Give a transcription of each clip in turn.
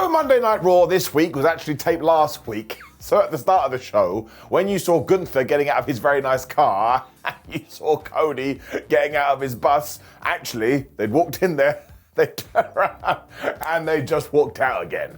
So Monday Night Raw this week was actually taped last week. So at the start of the show, when you saw Gunther getting out of his very nice car, and you saw Cody getting out of his bus, actually, they'd walked in there, they turned around, and they just walked out again.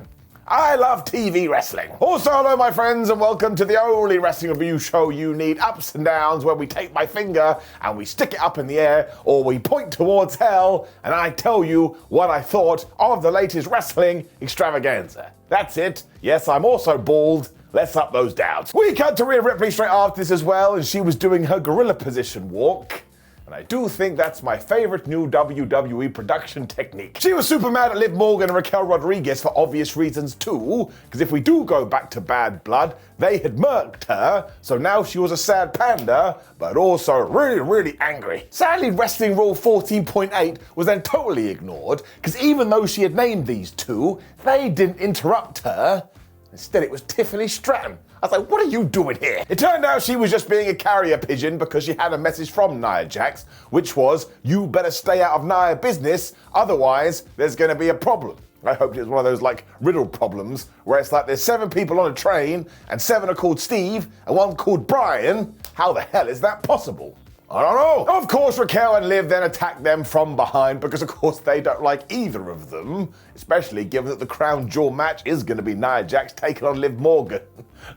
I love TV wrestling. Also, hello my friends, and welcome to the only wrestling review show you need ups and downs, where we take my finger and we stick it up in the air, or we point towards hell, and I tell you what I thought of the latest wrestling extravaganza. That's it. Yes, I'm also bald. Let's up those doubts. We cut to Rhea Ripley straight after this as well, and she was doing her gorilla position walk. And I do think that's my favorite new WWE production technique. She was super mad at Liv Morgan and Raquel Rodriguez for obvious reasons too, because if we do go back to Bad Blood, they had murked her, so now she was a sad panda, but also really angry. Sadly, Wrestling Rule 14.8 was then totally ignored, because even though she had named these two, they didn't interrupt her. Instead, it was Tiffany Stratton. I was like, what are you doing here? It turned out she was just being a carrier pigeon because she had a message from Nia Jax, which was, you better stay out of Nia business, otherwise there's going to be a problem. I hoped it was one of those like riddle problems where it's like there's 7 people on a train and 7 are called Steve and 1 called Brian. How the hell is that possible? I don't know. Of course, Raquel and Liv then attack them from behind because, of course, they don't like either of them, especially given that the crown jewel match is going to be Nia Jax taking on Liv Morgan.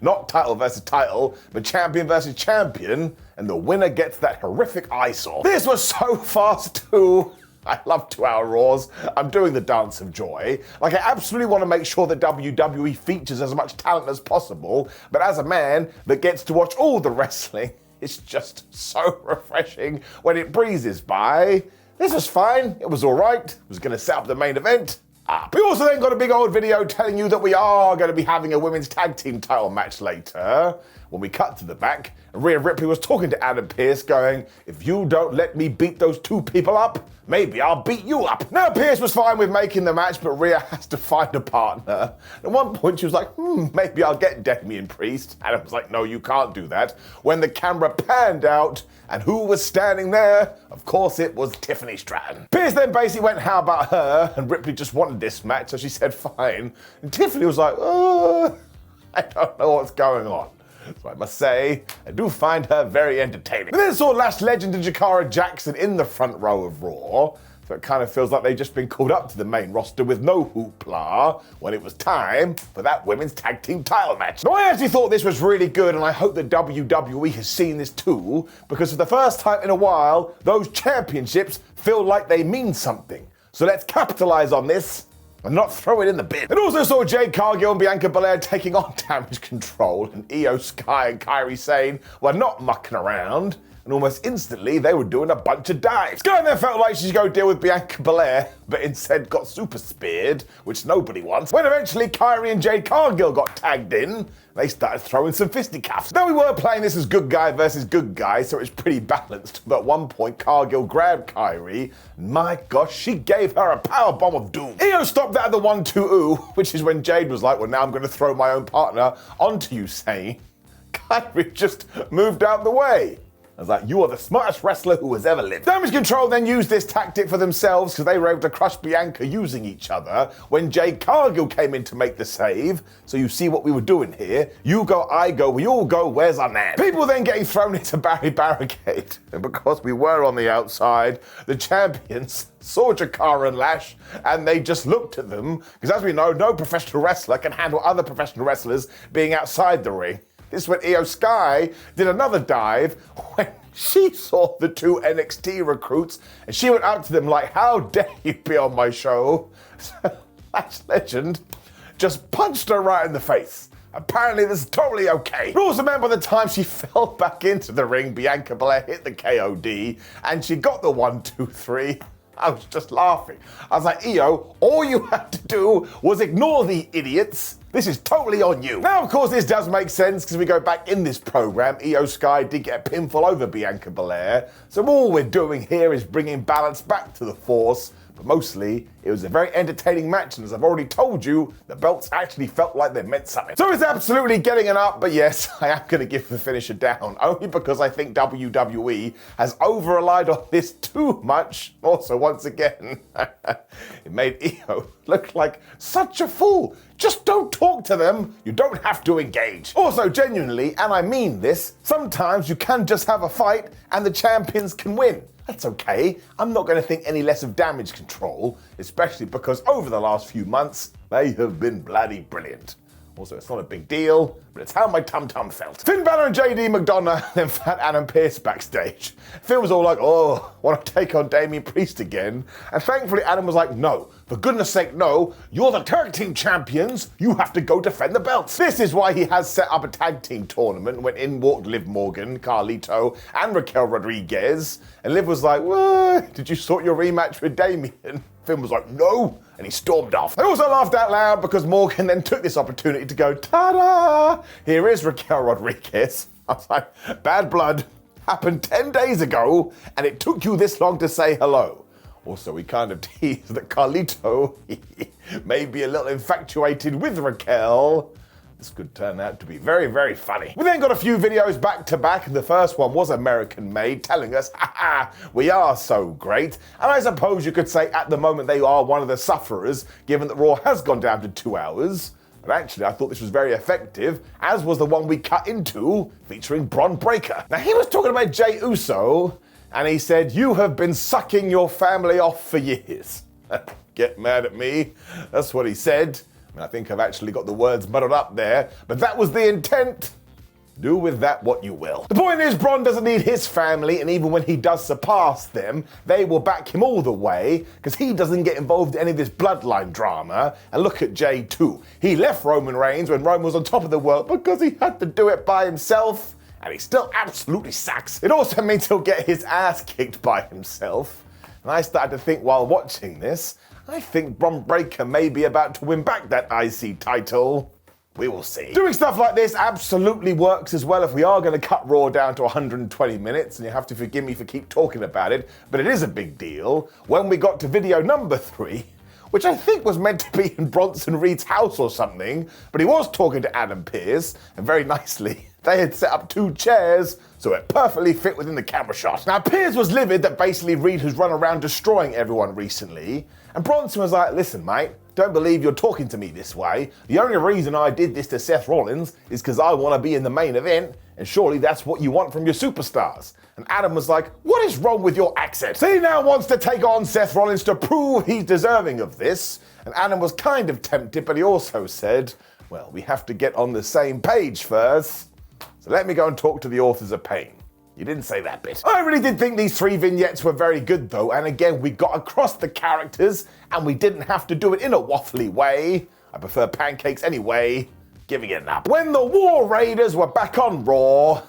Not title versus title, but champion versus champion, and the winner gets that horrific eyesore. This was so fast, too. I love 2-hour Raws. I'm doing the dance of joy. Like, I absolutely want to make sure that WWE features as much talent as possible, but as a man that gets to watch all the wrestling, it's just so refreshing when it breezes by. This was fine. It was all right. It was going to set up the main event. We also then got a big old video telling you that we are going to be having a women's tag team title match later. When we cut to the back, Rhea Ripley was talking to Adam Pearce going, if you don't let me beat those 2 people up, maybe I'll beat you up. Now, Pearce was fine with making the match, but Rhea has to find a partner. At one point, she was like, maybe I'll get Damian Priest. Adam was like, no, you can't do that. When the camera panned out, and who was standing there? Of course, it was Tiffany Stratton. Pearce then basically went, how about her? And Ripley just wanted this match, so she said, fine. And Tiffany was like, I don't know what's going on. So I must say, I do find her very entertaining. But then saw Lash Legend and Jakara Jackson in the front row of Raw, so it kind of feels like they've just been called up to the main roster with no hoopla when it was time for that women's tag team title match. Now, I actually thought this was really good, and I hope that WWE has seen this too, because for the first time in a while, those championships feel like they mean something. So let's capitalize on this and not throw it in the bin. And also saw Jade Cargill and Bianca Belair taking on Damage Control, and Io Sky and Kairi Sane were not mucking around, and almost instantly they were doing a bunch of dives. Sky then felt like she should go deal with Bianca Belair, but instead got super speared, which nobody wants. When eventually Kairi and Jade Cargill got tagged in, they started throwing some fisticuffs. Now, we were playing this as good guy versus good guy, so it's pretty balanced, but at one point Cargill grabbed Kairi, and my gosh, she gave her a powerbomb of doom. Io stopped that at the 1-2-ooh, which is when Jade was like, well, now I'm going to throw my own partner onto you, Sane. Kairi just moved out the way. I was like, you are the smartest wrestler who has ever lived. Damage Control then used this tactic for themselves because they were able to crush Bianca using each other when Jade Cargill came in to make the save. So you see what we were doing here. You go, I go, we all go, where's our man? People then getting thrown into barricade. And because we were on the outside, the champions saw Jakara and Lash, and they just looked at them. Because as we know, no professional wrestler can handle other professional wrestlers being outside the ring. This is when Io Sky did another dive when she saw the 2 NXT recruits, and she went up to them like, how dare you be on my show? So Lash Legend just punched her right in the face. Apparently this is totally okay. But also, man, by the time she fell back into the ring, Bianca Belair hit the KOD, and she got the 1-2-3. I was just laughing. I was like, Io, all you had to do was ignore the idiots. This is totally on you. Now, of course, this does make sense because we go back in this program. Io Sky did get a pinfall over Bianca Belair. So all we're doing here is bringing balance back to the Force but mostly it was a very entertaining match, and as I've already told you, the belts actually felt like they meant something. So it's absolutely getting an up, but yes, I am going to give the finish a down, only because I think WWE has over-relied on this too much. Also, once again, it made Io look like such a fool. Just don't talk to them. You don't have to engage. Also, genuinely, and I mean this, sometimes you can just have a fight and the champions can win. That's okay. I'm not going to think any less of Damage Control, especially because over the last few months, they have been bloody brilliant. Also, it's not a big deal, but it's how my tum-tum felt. Finn Balor and JD McDonough then fat Adam Pearce backstage. Finn was all like, oh, want to take on Damian Priest again? And thankfully Adam was like, no, for goodness sake, no, you're the tag team champions, you have to go defend the belts. This is why he has set up a tag team tournament when in walked Liv Morgan, Carlito, and Raquel Rodriguez. And Liv was like, what? Did you sort your rematch with Damian? Finn was like, no, and he stormed off. I also laughed out loud because Morgan then took this opportunity to go, ta-da! Here is Raquel Rodriguez. I was like, bad blood happened 10 days ago, and it took you this long to say hello. Also, we kind of teased that Carlito may be a little infatuated with Raquel. This could turn out to be very, very funny. We then got a few videos back to back, and the first one was American-made, telling us, haha, we are so great. And I suppose you could say at the moment they are one of the sufferers, given that Raw has gone down to 2 hours. But actually, I thought this was very effective, as was the one we cut into, featuring Bron Breakker. Now, he was talking about Jey Uso, and he said, you have been sucking your family off for years. Get mad at me. That's what he said. I think I've actually got the words muddled up there, but that was the intent. Do with that what you will. The point is, Bron doesn't need his family, and even when he does surpass them, they will back him all the way, because he doesn't get involved in any of this bloodline drama. And look at Jey too. He left Roman Reigns when Roman was on top of the world because he had to do it by himself, and he still absolutely sucks. It also means he'll get his ass kicked by himself. And I started to think while watching this, I think Bron Breakker may be about to win back that IC title. We will see. Doing stuff like this absolutely works as well if we are going to cut Raw down to 120 minutes, and you have to forgive me for keep talking about it, but it is a big deal. When we got to video number 3, which I think was meant to be in Bronson Reed's house or something, but he was talking to Adam Pearce, and very nicely, they had set up 2 chairs, so it perfectly fit within the camera shot. Now, Pearce was livid that basically Reed has run around destroying everyone recently, and Bronson was like, listen, mate, don't believe you're talking to me this way. The only reason I did this to Seth Rollins is because I want to be in the main event, and surely that's what you want from your superstars. And Adam was like, what is wrong with your accent? So he now wants to take on Seth Rollins to prove he's deserving of this, and Adam was kind of tempted, but he also said, well, we have to get on the same page first. So let me go and talk to the authors of Pain. You didn't say that bit. I really did think these 3 vignettes were very good though, and again, we got across the characters, and we didn't have to do it in a waffly way. I prefer pancakes anyway. Giving it an up. When the War Raiders were back on Raw,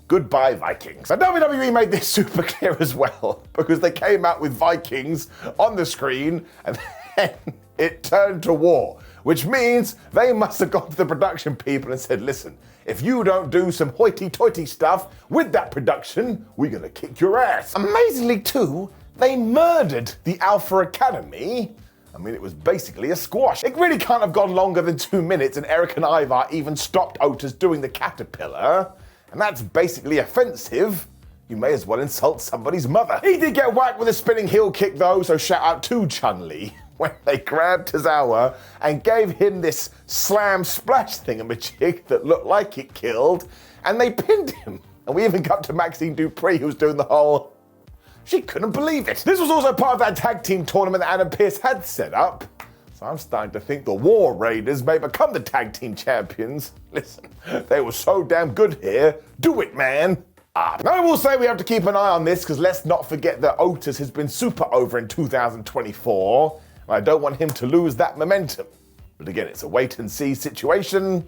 goodbye Vikings. And WWE made this super clear as well, because they came out with Vikings on the screen, and then it turned to war, which means they must have gone to the production people and said, listen, if you don't do some hoity-toity stuff with that production, we're gonna kick your ass. Amazingly too, they murdered the Alpha Academy. I mean, it was basically a squash. It really can't have gone longer than 2 minutes, and Eric and Ivar even stopped Otis doing the caterpillar. And that's basically offensive. You may as well insult somebody's mother. He did get whacked with a spinning heel kick though, so shout out to Chun-Li when they grabbed Tozawa and gave him this slam splash thingamajig that looked like it killed, and they pinned him. And we even got to Maxine Dupree, who was doing the whole, she couldn't believe it. This was also part of that tag team tournament that Adam Pearce had set up. So I'm starting to think the War Raiders may become the tag team champions. Listen, they were so damn good here. Do it, man. Now I will say we have to keep an eye on this, because let's not forget that Otis has been super over in 2024. I don't want him to lose that momentum. But again, it's a wait-and-see situation,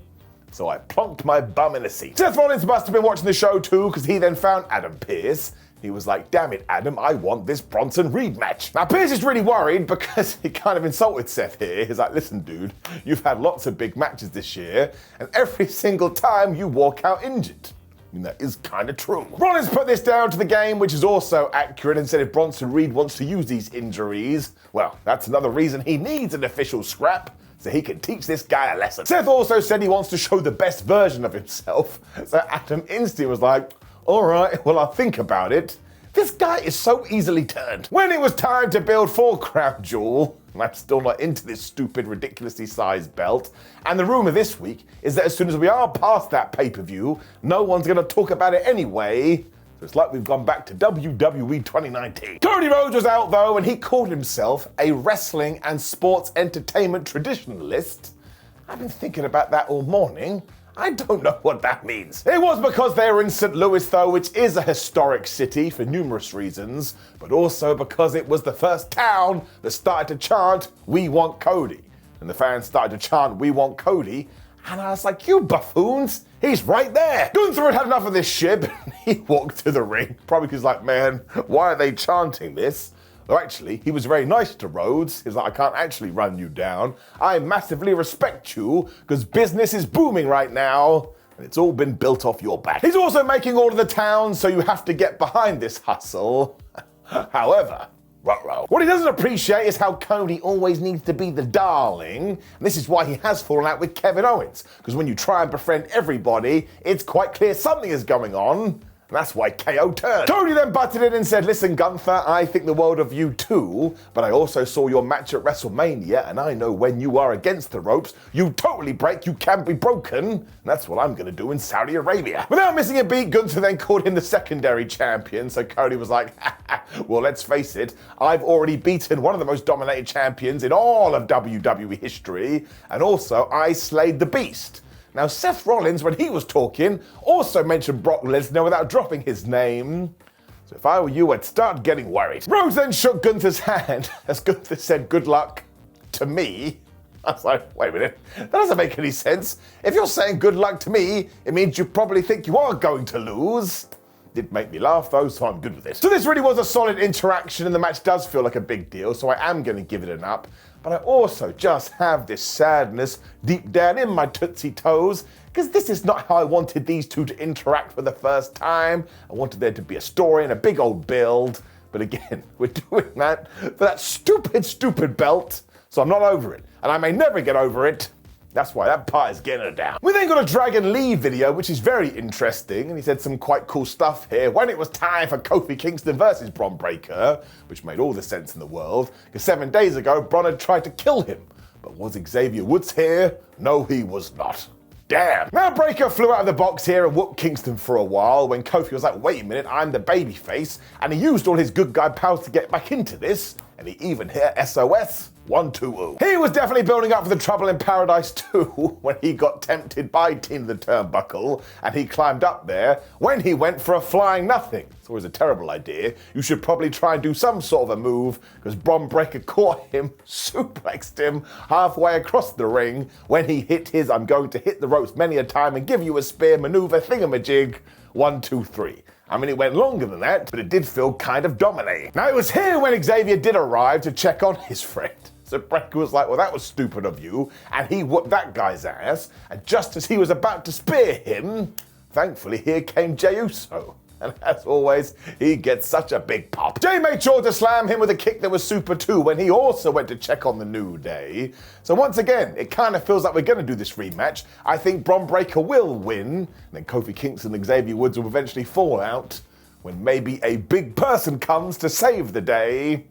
so I plonked my bum in a seat. Seth Rollins must have been watching the show too, because he then found Adam Pearce. He was like, damn it, Adam, I want this Bronson Reed match. Now, Pearce is really worried because he kind of insulted Seth here. He's like, listen, dude, you've had lots of big matches this year, and every single time you walk out injured. I mean, that is kind of true. Rollins put this down to the game, which is also accurate, and said if Bronson Reed wants to use these injuries, well, that's another reason he needs an official scrap, so he can teach this guy a lesson. Seth also said he wants to show the best version of himself, so Adam instantly was like, all right, well, I'll think about it. This guy is so easily turned. When it was time to build for Crown Jewel, I'm still not into this stupid, ridiculously sized belt. And the rumor this week is that as soon as we are past that pay-per-view, no one's gonna talk about it anyway. So it's like we've gone back to WWE 2019. Cody Rhodes was out though, and he called himself a wrestling and sports entertainment traditionalist. I've been thinking about that all morning. I don't know what that means. It was because they were in St. Louis though, which is a historic city for numerous reasons, but also because it was the first town that started to chant, "We want Cody." And the fans started to chant, "We want Cody." And I was like, you buffoons, he's right there. Gunther had enough of this shit. He walked to the ring, probably because like, man, why are they chanting this? Though actually, he was very nice to Rhodes. He's like, I can't actually run you down. I massively respect you because business is booming right now and it's all been built off your back. He's also making all of the towns, so you have to get behind this hustle. However, ruh-roh. What he doesn't appreciate is how Cody always needs to be the darling. And this is why he has fallen out with Kevin Owens. Because when you try and befriend everybody, it's quite clear something is going on. And that's why KO turned. Cody then butted in and said, listen, Gunther, I think the world of you too, but I also saw your match at WrestleMania, and I know when you are against the ropes, you totally break, you can be broken. And that's what I'm gonna do in Saudi Arabia. Without missing a beat, Gunther then called him the secondary champion, so Cody was like, well, let's face it, I've already beaten one of the most dominated champions in all of WWE history, and also I slayed the beast. Now, Seth Rollins, when he was talking, also mentioned Brock Lesnar without dropping his name. So if I were you, I'd start getting worried. Rhodes then shook Gunther's hand as Gunther said good luck to me. I was like, wait a minute, that doesn't make any sense. If you're saying good luck to me, it means you probably think you are going to lose. Did make me laugh though, so I'm good with it. So this really was a solid interaction and the match does feel like a big deal, so I am going to give it an up. But I also just have this sadness deep down in my tootsie toes, because this is not how I wanted these two to interact for the first time. I wanted there to be a story and a big old build. But again, we're doing that for that stupid belt, so I'm not over it. And I may never get over it. That's why that part is getting it down. We then got a Dragon Lee video, which is very interesting, and he said some quite cool stuff here. When it was time for Kofi Kingston versus Bron Breakker, which made all the sense in the world, because 7 days ago, Bron had tried to kill him. But was Xavier Woods here? No, he was not. Damn. Now Breakker flew out of the box here and whooped Kingston for a while when Kofi was like, wait a minute, I'm the babyface, and he used all his good guy powers to get back into this, and he even hit SOS. 1-2-0. He was definitely building up for the trouble in paradise too when he got tempted by Teen the Turnbuckle and he climbed up there when he went for a flying nothing. It's always a terrible idea. You should probably try and do some sort of a move because Bron Breakker caught him, suplexed him halfway across the ring when he hit his I'm going to hit the ropes many a time and give you a spear maneuver thingamajig. 1, 2, 3. I mean, it went longer than that, but it did feel kind of dominating. Now, it was here when Xavier did arrive to check on his friend. So Breakker was like, well, that was stupid of you, and he whooped that guy's ass, and just as he was about to spear him, thankfully here came Jey Uso. And as always, he gets such a big pop. Jey made sure to slam him with a kick that was super too when he also went to check on the New Day. So once again, it kind of feels like we're going to do this rematch. I think Bron Breakker will win, and then Kofi Kingston and Xavier Woods will eventually fall out when maybe a big person comes to save the day.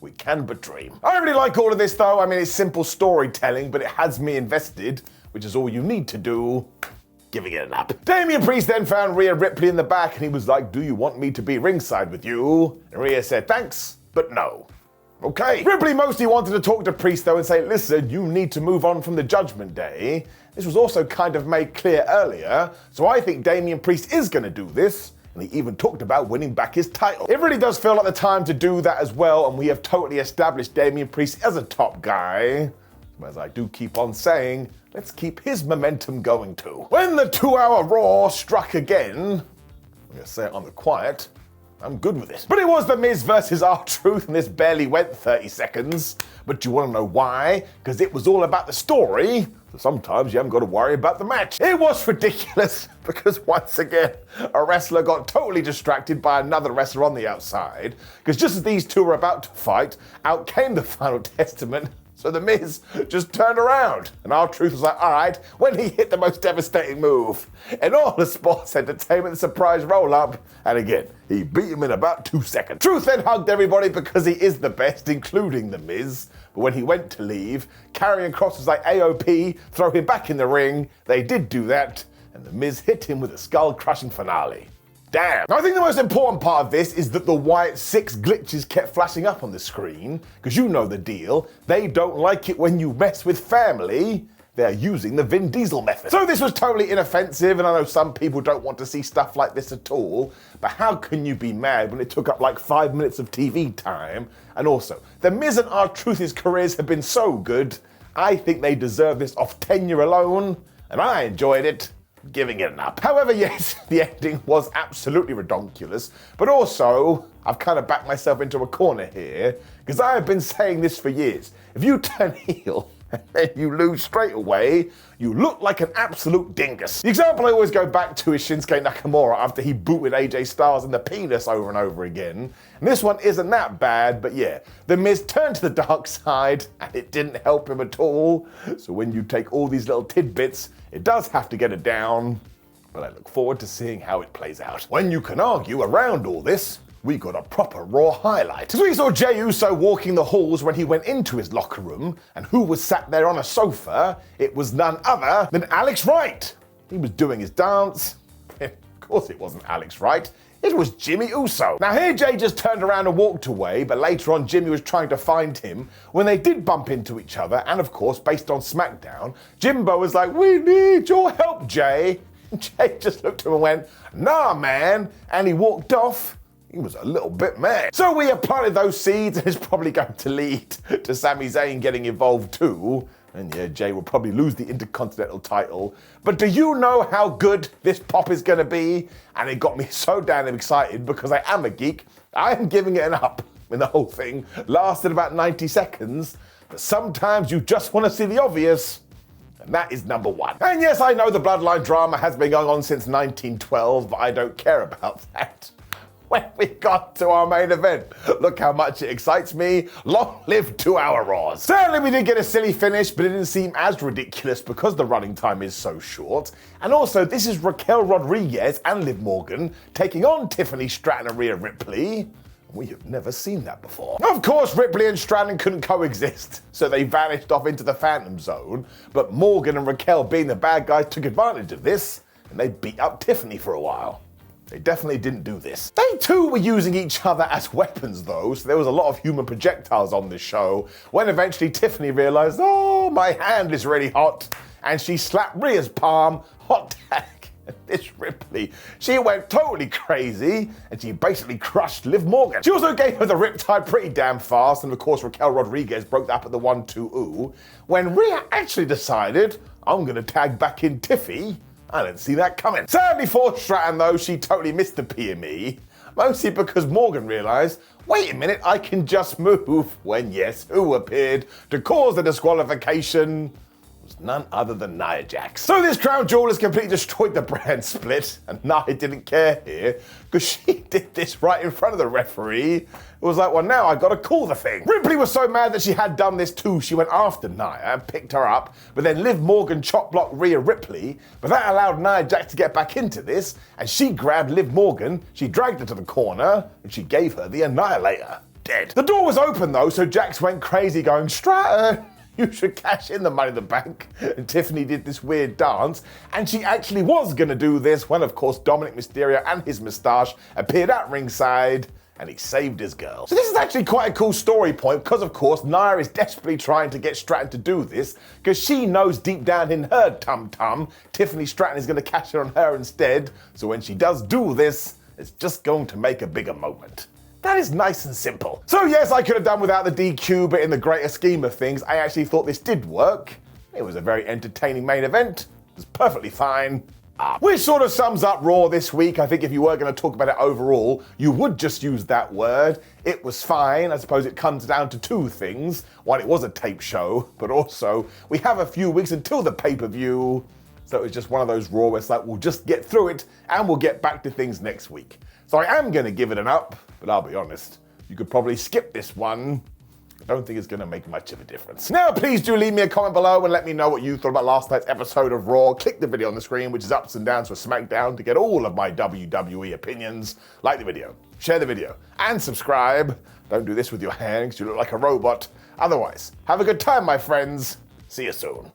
We can but dream. I really like all of this though. I mean, it's simple storytelling, but it has me invested, which is all you need to do. Giving it an up. Damian Priest then found Rhea Ripley in the back and he was like, do you want me to be ringside with you? And Rhea said, thanks, but no. Okay. Ripley mostly wanted to talk to Priest though and say, listen, you need to move on from the Judgment Day. This was also kind of made clear earlier, so I think Damian Priest is going to do this. And he even talked about winning back his title. It really does feel like the time to do that as well, and we have totally established Damian Priest as a top guy. As I do keep on saying, let's keep his momentum going too. When the 2-hour Raw struck again, I'm gonna say it on the quiet, I'm good with it. But it was The Miz versus R-Truth, and this barely went 30 seconds. But you want to know why? Because it was all about the story. So sometimes you haven't got to worry about the match. It was ridiculous because once again, a wrestler got totally distracted by another wrestler on the outside. Because just as these two were about to fight, out came the Final Testament. So The Miz just turned around, and R-Truth was like, all right, when he hit the most devastating move in all the sports entertainment, the surprise roll-up, and again, he beat him in about 2 seconds. Truth then hugged everybody because he is the best, including The Miz, but when he went to leave, Karrion Kross was like, AOP, throw him back in the ring. They did do that, and The Miz hit him with a skull-crushing finale. Damn. Now, I think the most important part of this is that the Wyatt 6 glitches kept flashing up on the screen, because you know the deal. They don't like it when you mess with family. They're using the Vin Diesel method. So this was totally inoffensive, and I know some people don't want to see stuff like this at all, but how can you be mad when it took up like 5 minutes of TV time? And also, The Miz and R-Truth's careers have been so good, I think they deserve this off tenure alone, and I enjoyed it. Giving it an up. However, yes, the ending was absolutely redonkulous, but also, I've kind of backed myself into a corner here, because I have been saying this for years. If you turn heel and then you lose straight away, you look like an absolute dingus. The example I always go back to is Shinsuke Nakamura after he booted AJ Styles in the penis over and over again. And this one isn't that bad, but yeah, The Miz turned to the dark side and it didn't help him at all. So when you take all these little tidbits, it does have to get it down, but I look forward to seeing how it plays out. When you can argue around all this, we got a proper Raw highlight. As we saw Jey Uso walking the halls when he went into his locker room, and who was sat there on a sofa? It was none other than Alex Wright. He was doing his dance. Of course it wasn't Alex Wright. It was Jimmy Uso. Now here Jey just turned around and walked away, but later on Jimmy was trying to find him when they did bump into each other, and of course, based on SmackDown, Jimbo was like, we need your help, Jey. And Jey just looked at him and went, nah, man, and he walked off. He was a little bit mad. So we have planted those seeds, and it's probably going to lead to Sami Zayn getting involved too. And yeah, Jey will probably lose the Intercontinental title. But do you know how good this pop is going to be? And it got me so damn excited because I am a geek. I am giving it an up. And the whole thing lasted about 90 seconds. But sometimes you just want to see the obvious. And that is number one. And yes, I know the bloodline drama has been going on since 1912, but I don't care about that. When we got to our main event, look how much it excites me. Long live 2-hour Raws. Certainly we did get a silly finish, but it didn't seem as ridiculous because the running time is so short. And also, this is Raquel Rodriguez and Liv Morgan taking on Tiffany Stratton and Rhea Ripley. We have never seen that before. Of course, Ripley and Stratton couldn't coexist, so they vanished off into the Phantom Zone. But Morgan and Raquel, being the bad guys, took advantage of this, and they beat up Tiffany for a while. They definitely didn't do this. They too were using each other as weapons though, so there was a lot of human projectiles on this show, when eventually Tiffany realized, oh, my hand is really hot, and she slapped Rhea's palm, hot tag. This Ripley, she went totally crazy, and she basically crushed Liv Morgan. She also gave her the riptide pretty damn fast, and of course Raquel Rodriguez broke that up at the 1-2-ooh, when Rhea actually decided, I'm gonna tag back in Tiffy. I didn't see that coming. Sadly for Stratton though, she totally missed the PME, mostly because Morgan realized, wait a minute, I can just move, when yes, who appeared to cause the disqualification was none other than Nia Jax. So this crown jewel has completely destroyed the brand split, and Nia didn't care here, because she did this right in front of the referee. It was like, well, now I gotta call the thing. Ripley was so mad that she had done this too, she went after Nia and picked her up, but then Liv Morgan chop blocked Rhea Ripley, but that allowed Nia Jax to get back into this, and she grabbed Liv Morgan, she dragged her to the corner, and she gave her the Annihilator. Dead. The door was open though, so Jax went crazy going, Stratton, you should cash in the Money in the Bank. And Tiffany did this weird dance, and she actually was gonna do this when of course Dominic Mysterio and his moustache appeared at ringside, and he saved his girl. So this is actually quite a cool story point, because of course Nia is desperately trying to get Stratton to do this, because she knows deep down in her tum-tum, Tiffany Stratton is gonna cash in on her instead, so when she does do this, it's just going to make a bigger moment. That is nice and simple. So yes, I could have done without the DQ, but in the greater scheme of things, I actually thought this did work. It was a very entertaining main event. It was perfectly fine. up. Which sort of sums up Raw this week. I think if you were going to talk about it overall, you would just use that word. It was fine. I suppose it comes down to two things. One, it was a tape show, but also we have a few weeks until the pay-per-view. So it was just one of those Raw where it's like, we'll just get through it and we'll get back to things next week. So I am going to give it an up, but I'll be honest, you could probably skip this one. I don't think it's going to make much of a difference. Now, please do leave me a comment below and let me know what you thought about last night's episode of Raw. Click the video on the screen, which is ups and downs for SmackDown, to get all of my WWE opinions. Like the video, share the video, and subscribe. Don't do this with your hands, you look like a robot. Otherwise, have a good time, my friends. See you soon.